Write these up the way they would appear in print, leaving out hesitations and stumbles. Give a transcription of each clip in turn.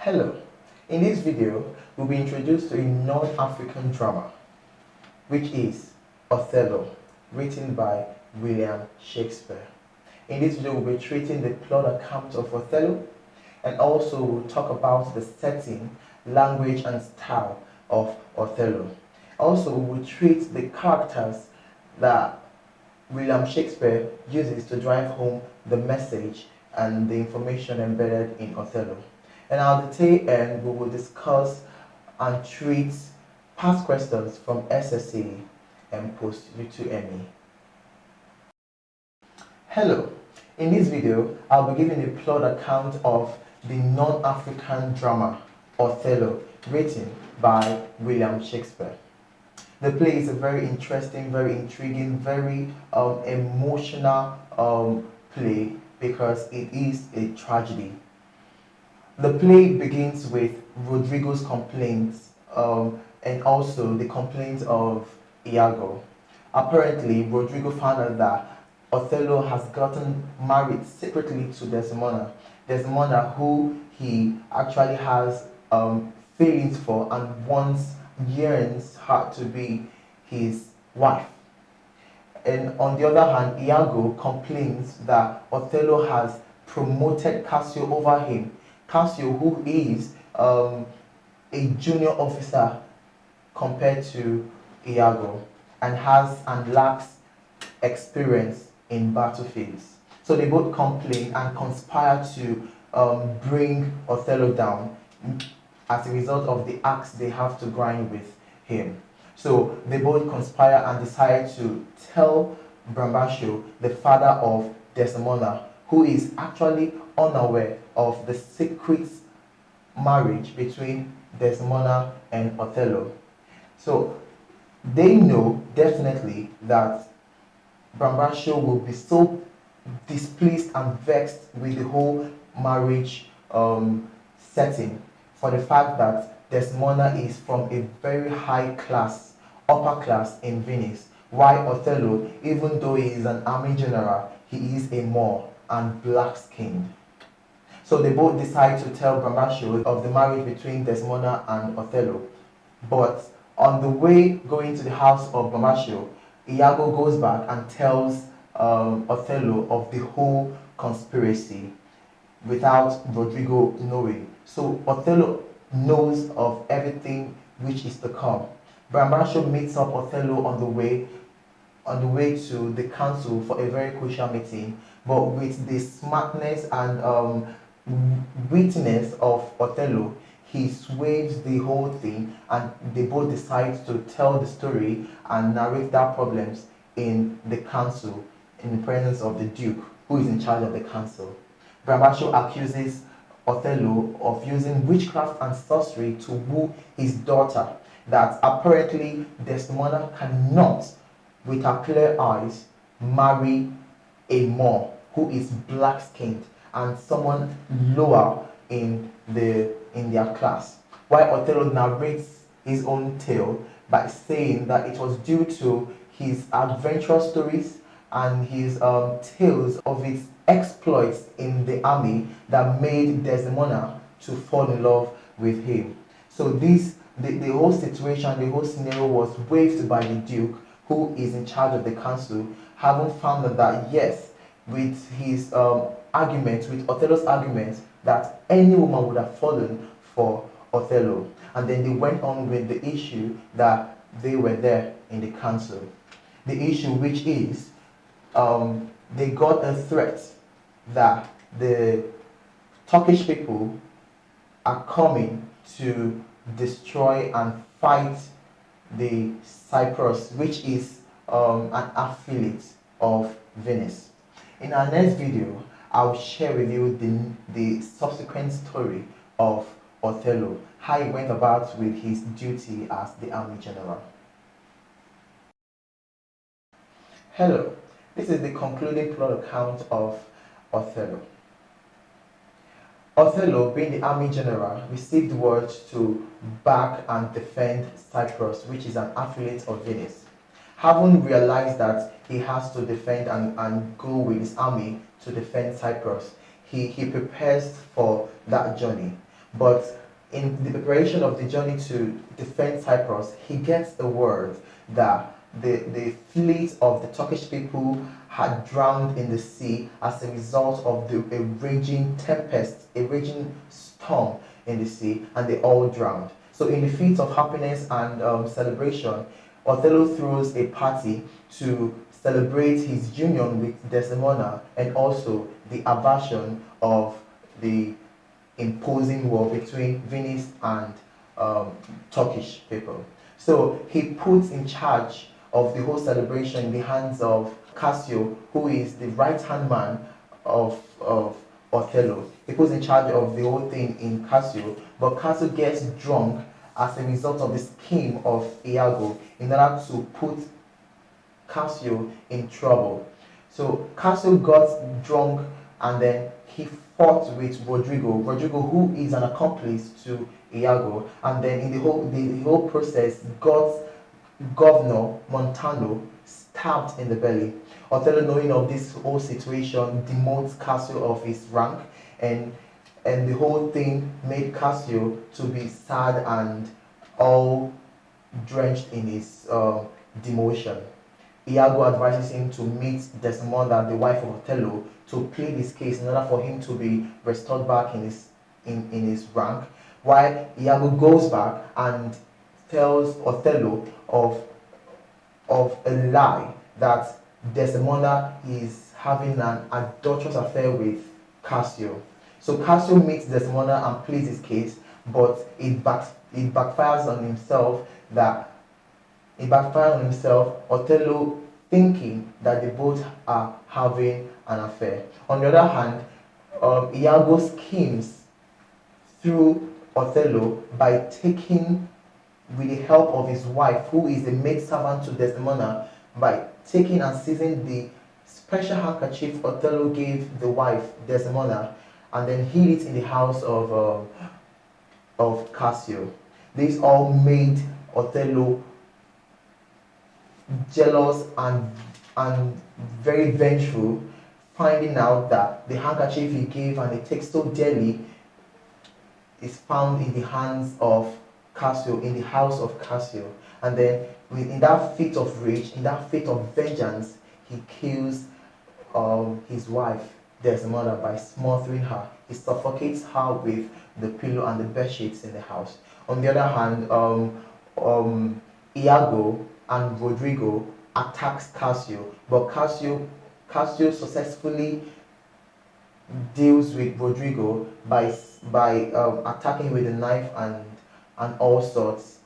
Hello, in this video we'll be introduced to a non-African drama which is Othello, written by William Shakespeare. In this video we'll be treating the plot account of Othello, and also we'll talk about the setting, language and style of Othello. Also we will treat the characters that William Shakespeare uses to drive home the message and the information embedded in Othello. And at the tail end, we will discuss and treat past questions from SSE and post UTME. Hello, in this video, I'll be giving a plot account of the non-African drama Othello, written by William Shakespeare. The play is a very interesting, very intriguing, very emotional play because it is a tragedy. The play begins with Rodrigo's complaints and also the complaints of Iago. Apparently, Rodrigo found out that Othello has gotten married secretly to Desdemona. Desdemona, who he actually has feelings for and yearns her to be his wife. And on the other hand, Iago complains that Othello has promoted Cassio over him. Cassio, who is a junior officer compared to Iago and lacks experience in battlefields. So they both complain and conspire to bring Othello down as a result of the axe they have to grind with him. So they both conspire and decide to tell Brambascio, the father of Desdemona, who is actually unaware of the secret marriage between Desdemona and Othello. So they know definitely that Brambascio will be so displeased and vexed with the whole marriage setting for the fact that Desdemona is from a very high class, upper class in Venice, while Othello, even though he is an army general, he is a Moor and black-skinned. So they both decide to tell Brambascio of the marriage between Desdemona and Othello. But on the way going to the house of Brambascio, Iago goes back and tells Othello of the whole conspiracy without Rodrigo knowing. So Othello knows of everything which is to come. Brambascio meets up Othello on the way to the council for a very crucial meeting, but with the smartness and wittiness of Othello, he sways the whole thing, and they both decide to tell the story and narrate their problems in the council, in the presence of the Duke, who is in charge of the council. Brambascio accuses Othello of using witchcraft and sorcery to woo his daughter, that apparently Desdemona cannot, with her clear eyes, marry a Moor who is black-skinned and someone lower in their class. While Othello narrates his own tale by saying that it was due to his adventurous stories and his tales of his exploits in the army that made Desdemona to fall in love with him. So the whole situation, the whole scenario was waived by the Duke, who is in charge of the council, having found that yes, with his arguments, with Othello's arguments, that any woman would have fallen for Othello. And then they went on with the issue that they were there in the council. The issue which is they got a threat that the Turkish people are coming to destroy and fight the Cyprus, which is an affiliate of Venice. In our next video, I'll share with you the subsequent story of Othello, how he went about with his duty as the army general. Hello, this is the concluding plot account of Othello. Othello, being the army general, received word to back and defend Cyprus, which is an affiliate of Venice. Having realized that he has to defend and go with his army to defend Cyprus, he prepares for that journey. But in the preparation of the journey to defend Cyprus, he gets the word that the fleet of the Turkish people had drowned in the sea as a result of a raging tempest, a raging storm in the sea, and they all drowned. So, in the feat of happiness and celebration, Othello throws a party to celebrate his union with Desdemona and also the aversion of the imposing war between Venice and Turkish people. So he puts in charge of the whole celebration in the hands of Cassio, who is the right-hand man of Othello. He puts in charge of the whole thing in Cassio, but Cassio gets drunk as a result of the scheme of Iago in order to put Cassio in trouble. So Cassio got drunk and then he fought with Rodrigo, who is an accomplice to Iago, and then in the whole process got Governor Montano stabbed in the belly. Othello, knowing of this whole situation, demotes Cassio of his rank, and the whole thing made Cassio to be sad and all drenched in his demotion. Iago advises him to meet Desdemona, the wife of Othello, to plead his case in order for him to be restored back in his rank. While Iago goes back and tells Othello of a lie that Desdemona is having an adulterous affair with Cassio. So Cassio meets Desdemona and pleads his case, but it backfires on himself. Othello thinking that they both are having an affair. On the other hand, Iago schemes through Othello by taking, with the help of his wife, who is a maidservant to Desdemona, by taking and seizing the special handkerchief Othello gave the wife, Desdemona, and then hid it in the house of Cassio. This all made Othello jealous and very vengeful, finding out that the handkerchief he gave and he takes so dearly is found in the hands of Cassio, in the house of Cassio. And then in that fit of rage, in that fit of vengeance, he kills his wife Desdemona by smothering her. He suffocates her with the pillow and the bed sheets in the house. On the other hand, Iago and Rodrigo attacks Cassio, but Cassio successfully deals with Rodrigo by attacking with a knife and all sorts.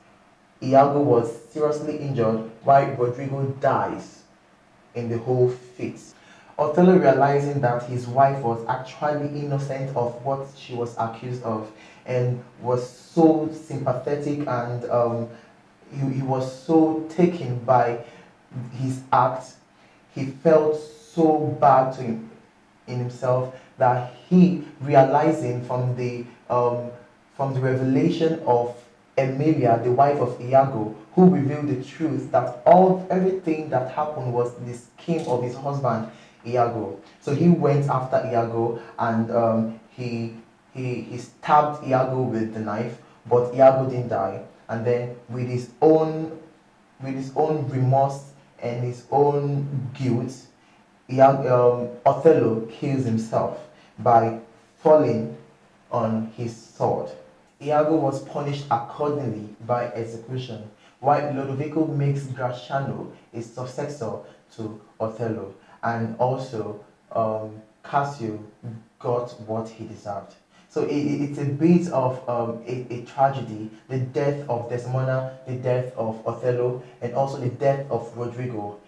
Iago was seriously injured while Rodrigo dies in the whole fit. Othello, realizing that his wife was actually innocent of what she was accused of, and was so sympathetic and he was so taken by his act, he felt so bad in himself that he, realizing from the revelation of Emilia, the wife of Iago, who revealed the truth that everything that happened was the scheme of his husband Iago. So he went after Iago and he stabbed Iago with the knife, but Iago didn't die. And then with his own remorse and his own guilt, Othello kills himself by falling on his sword. Iago was punished accordingly by execution, while Lodovico makes Gratiano a successor to Othello, and also Cassio got what he deserved. So it's a bit of a tragedy, the death of Desdemona, the death of Othello, and also the death of Rodrigo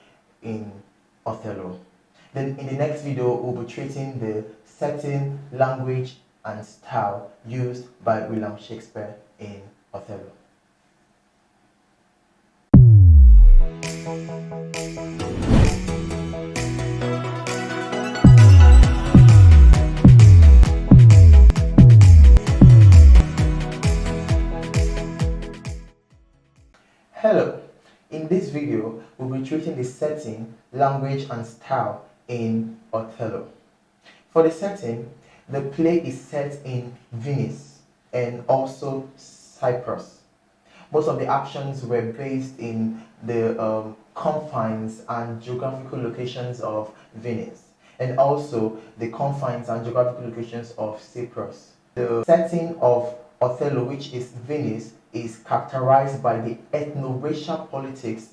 in Othello. Then in the next video, we'll be treating the setting, language, and style used by William Shakespeare in Othello. Hello, in this video we'll be treating the setting, language and style in Othello. For the setting, the play is set in Venice, and also Cyprus. Most of the actions were based in the confines and geographical locations of Venice, and also the confines and geographical locations of Cyprus. The setting of Othello, which is Venice, is characterized by the ethno-racial politics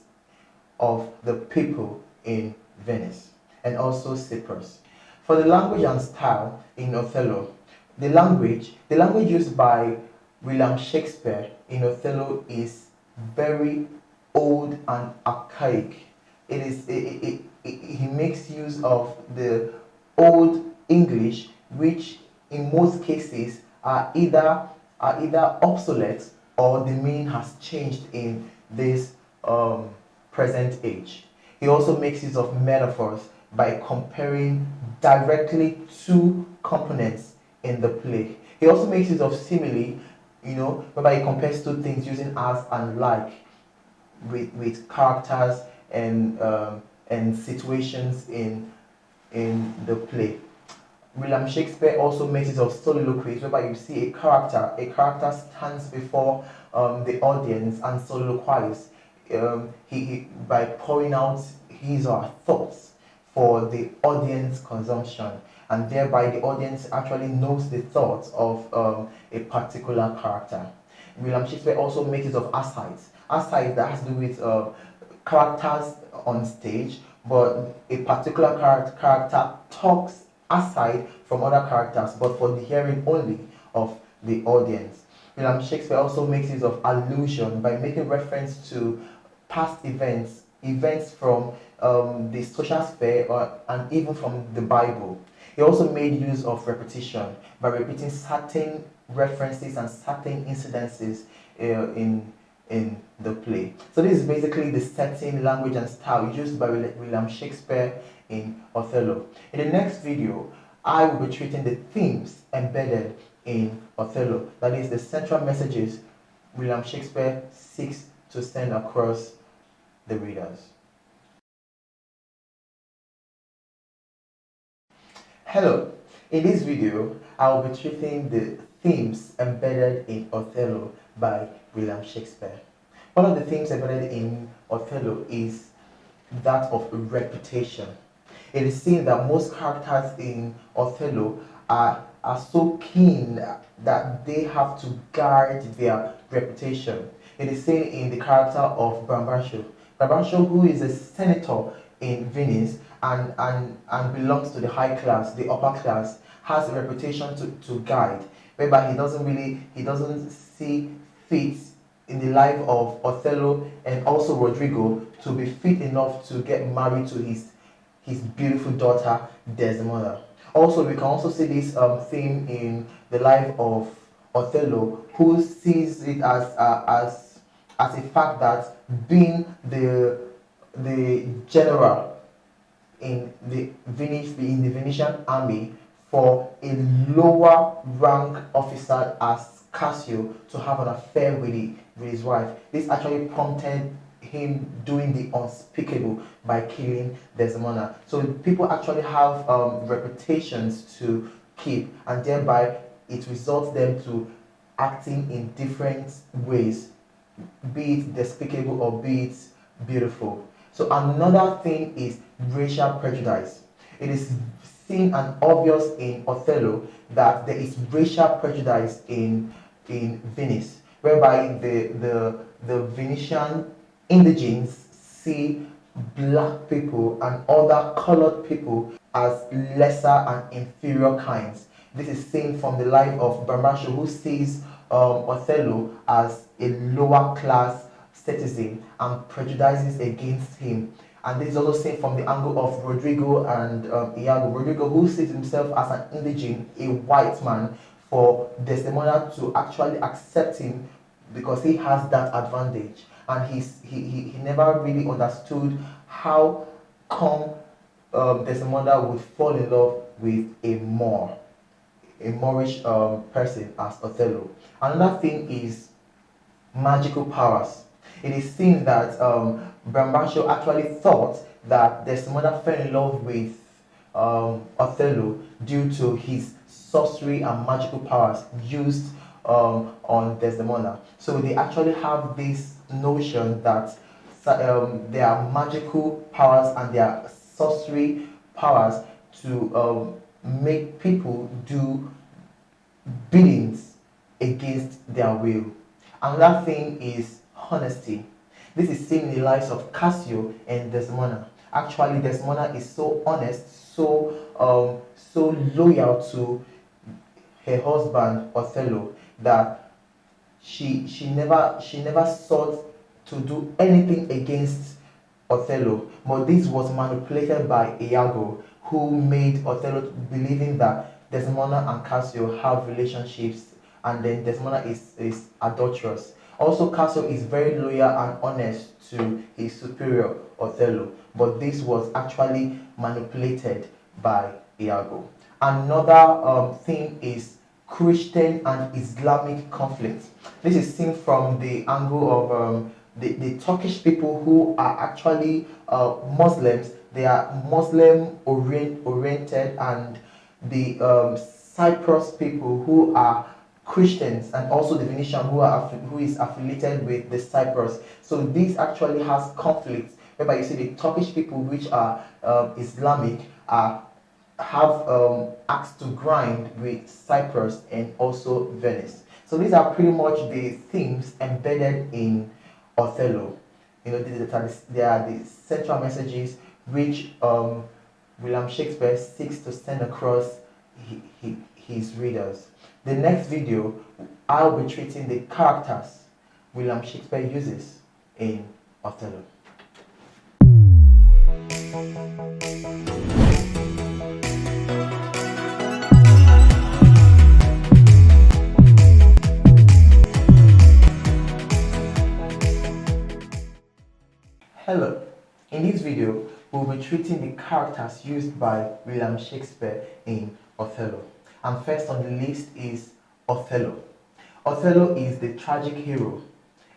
of the people in Venice and also Cyprus. For the language and style in Othello, the language used by William Shakespeare in Othello is very old and archaic. He makes use of the old English, which in most cases are either obsolete or the meaning has changed in this present age. He also makes use of metaphors by comparing directly two components in the play. He also makes use of simile, whereby he compares two things using as and like with characters and situations in the play. William Shakespeare also makes use of soliloquies, whereby you see a character stands before the audience and soliloquies, by pouring out his or her thoughts for the audience consumption, and thereby the audience actually knows the thoughts of a particular character. William Shakespeare also makes use of asides. Asides that has to do with characters on stage, but a particular character talks aside from other characters, but for the hearing only of the audience. William Shakespeare also makes use of allusion by making reference to past events from the social sphere and even from the Bible. He also made use of repetition by repeating certain references and certain incidences in the play. So this is basically the setting, language, and style used by William Shakespeare in Othello. In the next video, I will be treating the themes embedded in Othello. That is the central messages William Shakespeare seeks to send across the readers. Hello, in this video, I will be treating the themes embedded in Othello by William Shakespeare. One of the themes embedded in Othello is that of reputation. It is seen that most characters in Othello are so keen that they have to guard their reputation. It is seen in the character of Brambantio. Brambantio, who is a senator in Venice and belongs to the high class, the upper class, has a reputation to guide, whereby he doesn't see fit in the life of Othello and also Rodrigo to be fit enough to get married to his beautiful daughter Desdemona. Also, we can also see this theme in the life of Othello, who sees it as a fact that being the general in the Venetian army for a lower rank officer as Cassio to have an affair with his wife. This actually prompted him doing the unspeakable by killing Desdemona. So people actually have reputations to keep, and thereby it results them to acting in different ways, be it despicable or be it beautiful. So another thing is racial prejudice. It is seen and obvious in Othello that there is racial prejudice in Venice, whereby the Venetian indigenes see black people and other colored people as lesser and inferior kinds. This is seen from the life of Brambantio, who sees Othello as a lower class citizen and prejudices against him. And this is also seen from the angle of Rodrigo and Iago. Rodrigo, who sees himself as an indigene, a white man, for Desdemona to actually accept him because he has that advantage. And he never really understood how come Desdemona would fall in love with a Moorish person as Othello. Another thing is magical powers. It is seen that Brambantio actually thought that Desdemona fell in love with Othello due to his sorcery and magical powers used on Desdemona. So they actually have this notion that there are magical powers and there are sorcery powers to make people do biddings against their will. Another thing is honesty. This is seen in the lives of Cassio and Desdemona. Actually, Desdemona is so honest, so loyal to her husband Othello that she never sought to do anything against Othello. But this was manipulated by Iago, who made Othello believing that Desdemona and Cassio have relationships, and then Desdemona is adulterous. Also, Cassio is very loyal and honest to his superior Othello, but this was actually manipulated by Iago. Another thing is Christian and Islamic conflict. This is seen from the angle of the Turkish people who are actually Muslims. They are Muslim oriented, and the Cyprus people who are Christians, and also the Venetian who is affiliated with the Cyprus. So this actually has conflicts whereby you see the Turkish people, which are Islamic, have axe to grind with Cyprus and also Venice. So these are pretty much the themes embedded in Othello. You know, they are the central messages which William Shakespeare seeks to send across his readers. The next video, I'll be treating the characters William Shakespeare uses in Othello. Hello, in this video we'll be treating the characters used by William Shakespeare in Othello. And first on the list is Othello. Othello is the tragic hero,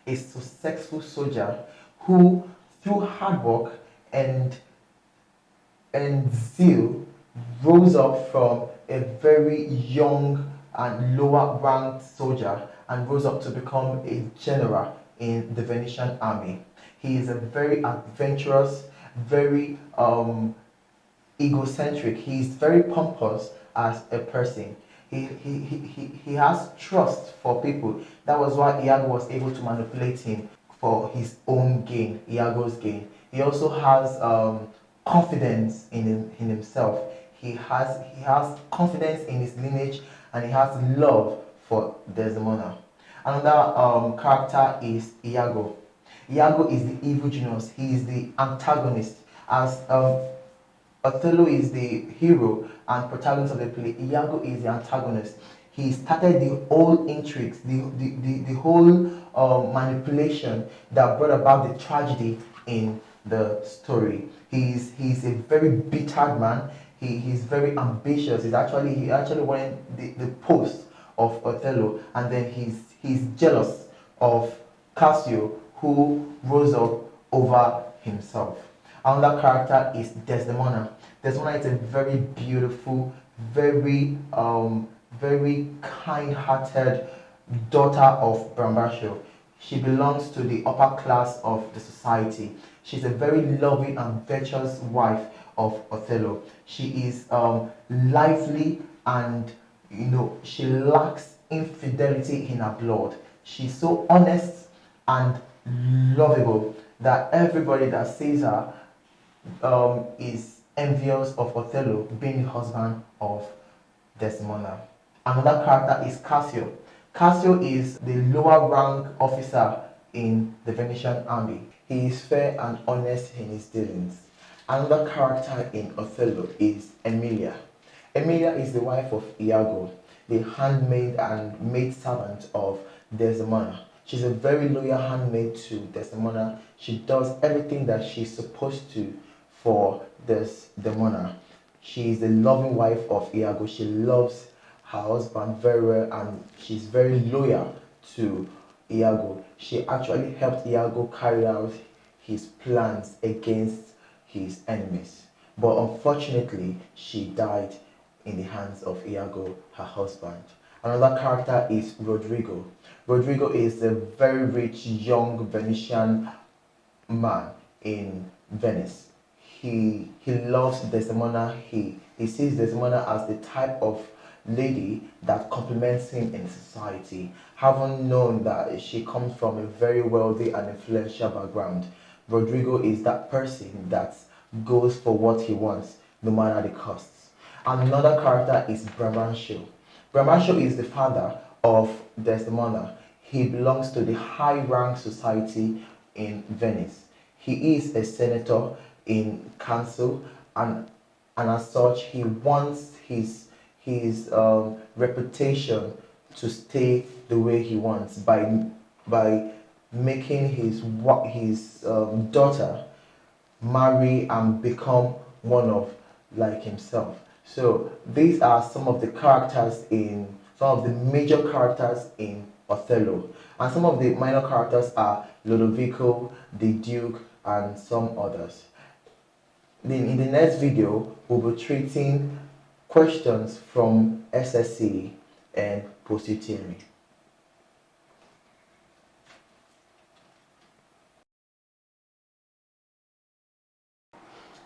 a successful soldier who, through hard work and zeal, rose up from a very young and lower ranked soldier and rose up to become a general in the Venetian army. He is a very adventurous, very egocentric. He is very pompous as a person. He has trust for people. That was why Iago was able to manipulate him for his own gain, Iago's gain. He also has confidence in himself. He has confidence in his lineage, and he has love for Desdemona. Another character is Iago. Iago is the evil genius. He is the antagonist. As Othello is the hero and protagonist of the play, Iago is the antagonist. He started the whole intrigues, the whole manipulation that brought about the tragedy in the story. He's a very bitter man. He's very ambitious. He actually wanted the post of Othello, and then he's jealous of Cassio, who rose up over himself. Another character is Desdemona. Desdemona is a very beautiful, very kind-hearted daughter of Brambascio. She belongs to the upper class of the society. She's a very loving and virtuous wife of Othello. She is lively, and she lacks infidelity in her blood. She's so honest and lovable that everybody that sees her is envious of Othello being the husband of Desdemona. Another character is Cassio. Cassio is the lower rank officer in the Venetian army. He is fair and honest in his dealings. Another character in Othello is Emilia. Emilia is the wife of Iago, the handmaid and maidservant of Desdemona. She's a very loyal handmaid to Desdemona. She does everything that she's supposed to for Desdemona. She is the loving wife of Iago. She loves her husband very well, and she's very loyal to Iago. She actually helped Iago carry out his plans against his enemies. But unfortunately, she died in the hands of Iago, her husband. Another character is Rodrigo. Rodrigo is a very rich young Venetian man in Venice. He loves Desdemona. He sees Desdemona as the type of lady that complements him in society, having known that she comes from a very wealthy and influential background. Rodrigo is that person that goes for what he wants, no matter the costs. Another character is Brabantio. Brabantio is the father of Desdemona. He belongs to the high rank society in Venice. He is a senator in council, and as such, he wants his reputation to stay the way he wants by making his daughter marry and become one of like himself. So these are some of the major characters in Othello, and some of the minor characters are Lodovico, the Duke, and some others. Then in the next video, we'll be treating questions from SSC and post-UTME theory.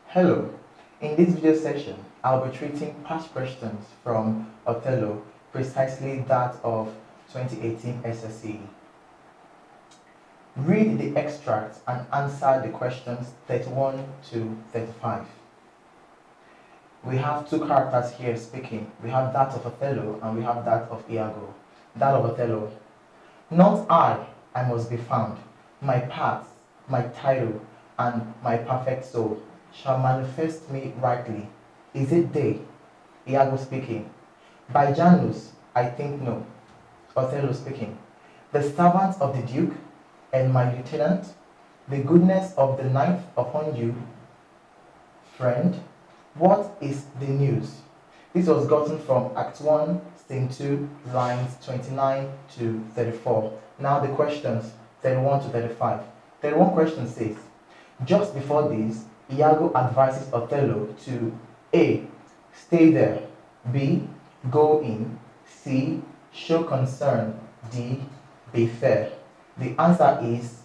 Hello, in this video session, I'll be treating past questions from Othello, precisely that of 2018 SSC. Read the extract and answer the questions 31 to 35. We have two characters here speaking. We have that of Othello and we have that of Iago. That of Othello. Not I must be found. My paths, my title, and my perfect soul shall manifest me rightly. Is it they? Iago speaking. By Janus, I think no. Othello speaking. The servant of the Duke and my lieutenant, the goodness of the ninth upon you, friend, what is the news? This was gotten from Act 1, Scene 2, lines 29 to 34. Now the questions, 31 to 35. 31 question says, just before this, Iago advises Othello to A. Stay there. B. Go in. C. Show concern. D. Be fair. The answer is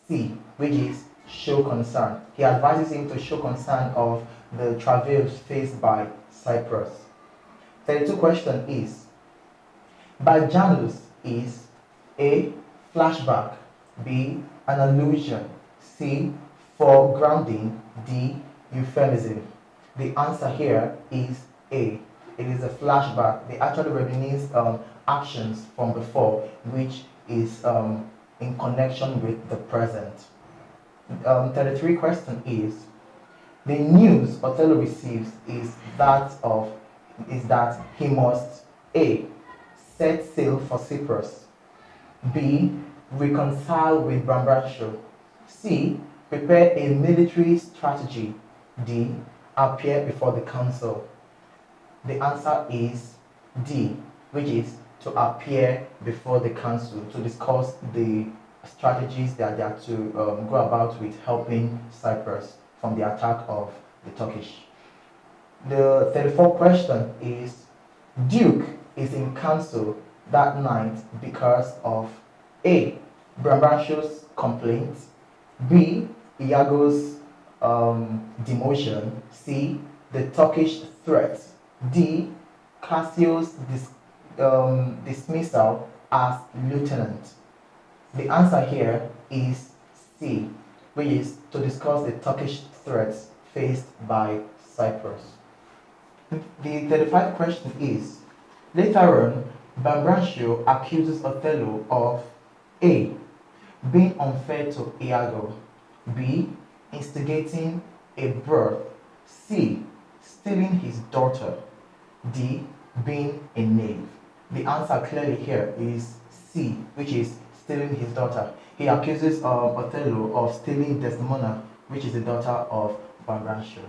C, which is show concern. He advises him to show concern of the travails faced by Cyprus. 32 question is, by Janus is A. Flashback. B. An allusion. C. Foregrounding. D. Euphemism. The answer here is A. It is a flashback. They actually reminisce actions from before, which is in connection with the present. 33 question is, the news Othello receives is that he must A. set sail for Cyprus. B. Reconcile with Brabantio. C. Prepare a military strategy. D. Appear before the council. The answer is D, which is to appear before the council to discuss the strategies that they are to go about with helping Cyprus from the attack of the Turkish. The 34th question is, Duke is in council that night because of A. Brabantio's complaint, B. Iago's demotion, C. The Turkish threat, D. Cassio's dismissal as lieutenant. The answer here is C, which is to discuss the Turkish threats faced by Cyprus. The 35th question is, later on, Brabantio accuses Othello of A. being unfair to Iago, B. instigating a birth, C. stealing his daughter, D. being a knave. The answer clearly here is C, which is stealing his daughter. He accuses Othello of stealing Desdemona, which is the daughter of Brabantio.